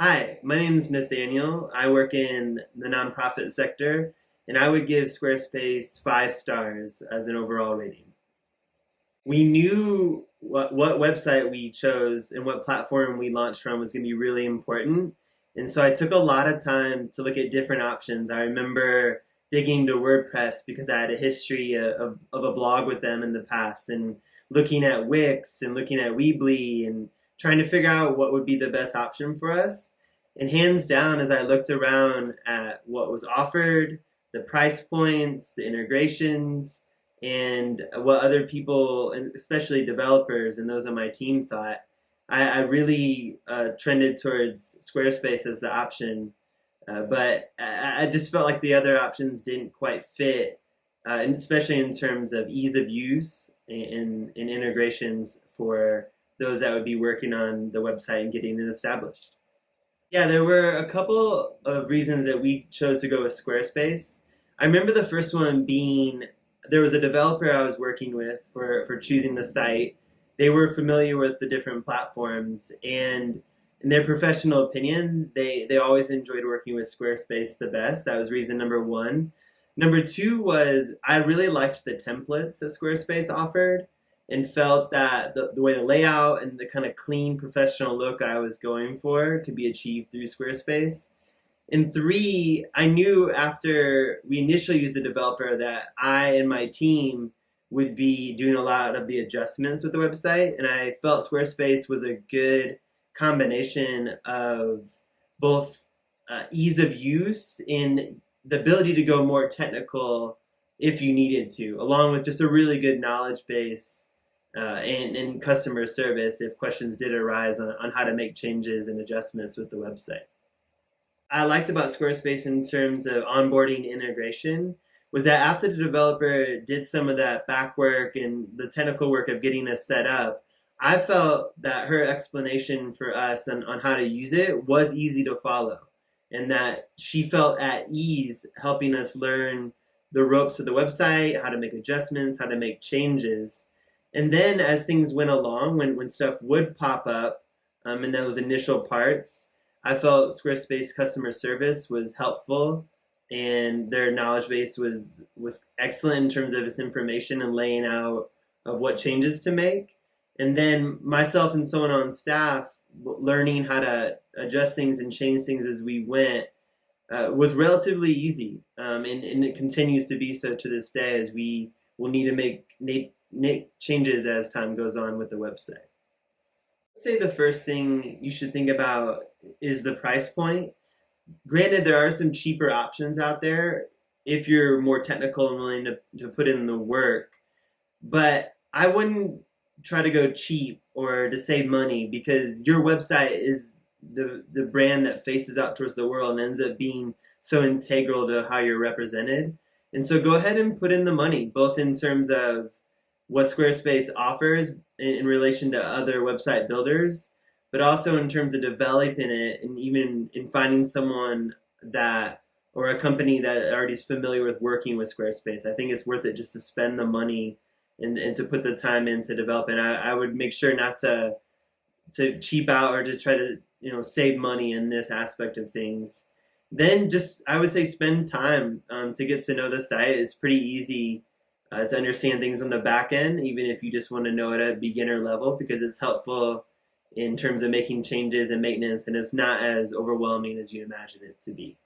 Hi, my name is Nathaniel. I work in the nonprofit sector, and I would give Squarespace 5 stars as an overall rating. We knew what website we chose and what platform we launched from was going to be really important. And so I took a lot of time to look at different options. I remember digging into WordPress because I had a history of a blog with them in the past, and looking at Wix and looking at Weebly and trying to figure out what would be the best option for us. And hands down, as I looked around at what was offered, the price points, the integrations, and what other people, and especially developers and those on my team, thought, I really trended towards Squarespace as the option. But I just felt like the other options didn't quite fit, and especially in terms of ease of use and integrations for those that would be working on the website and getting it established. Yeah, there were a couple of reasons that we chose to go with Squarespace. I remember the first one being there was a developer I was working with for choosing the site. They were familiar with the different platforms, and in their professional opinion, they always enjoyed working with Squarespace the best. That was reason number one. Number two was I really liked the templates that Squarespace offered and felt that the way the layout and the kind of clean professional look I was going for could be achieved through Squarespace. And three, I knew after we initially used the developer that I and my team would be doing a lot of the adjustments with the website, and I felt Squarespace was a good combination of both ease of use and the ability to go more technical if you needed to, along with just a really good knowledge base and customer service if questions did arise on how to make changes and adjustments with the website. I liked about Squarespace in terms of onboarding integration was that after the developer did some of that back work and the technical work of getting us set up, I felt that her explanation for us on how to use it was easy to follow, and that she felt at ease helping us learn the ropes of the website, how to make adjustments, how to make changes. And then as things went along, when stuff would pop up in those initial parts, I felt Squarespace customer service was helpful, and their knowledge base was excellent in terms of its information and laying out of what changes to make. And then myself and someone on staff learning how to adjust things and change things as we went was relatively easy, and it continues to be so to this day as we will need to make changes as time goes on with the website. I'd say the first thing you should think about is the price point. Granted, there are some cheaper options out there if you're more technical and willing to put in the work, but I wouldn't try to go cheap or to save money because your website is the brand that faces out towards the world and ends up being so integral to how you're represented. And so go ahead and put in the money, both in terms of what Squarespace offers in relation to other website builders, but also in terms of developing it and even in finding someone that or a company that already is familiar with working with Squarespace. I think it's worth it just to spend the money and to put the time in to develop. And I would make sure not to cheap out or to try to save money in this aspect of things. Then just I would say spend time to get to know the site. It's pretty easy to understand things on the back end, even if you just want to know it at a beginner level, because it's helpful in terms of making changes and maintenance, and it's not as overwhelming as you imagine it to be.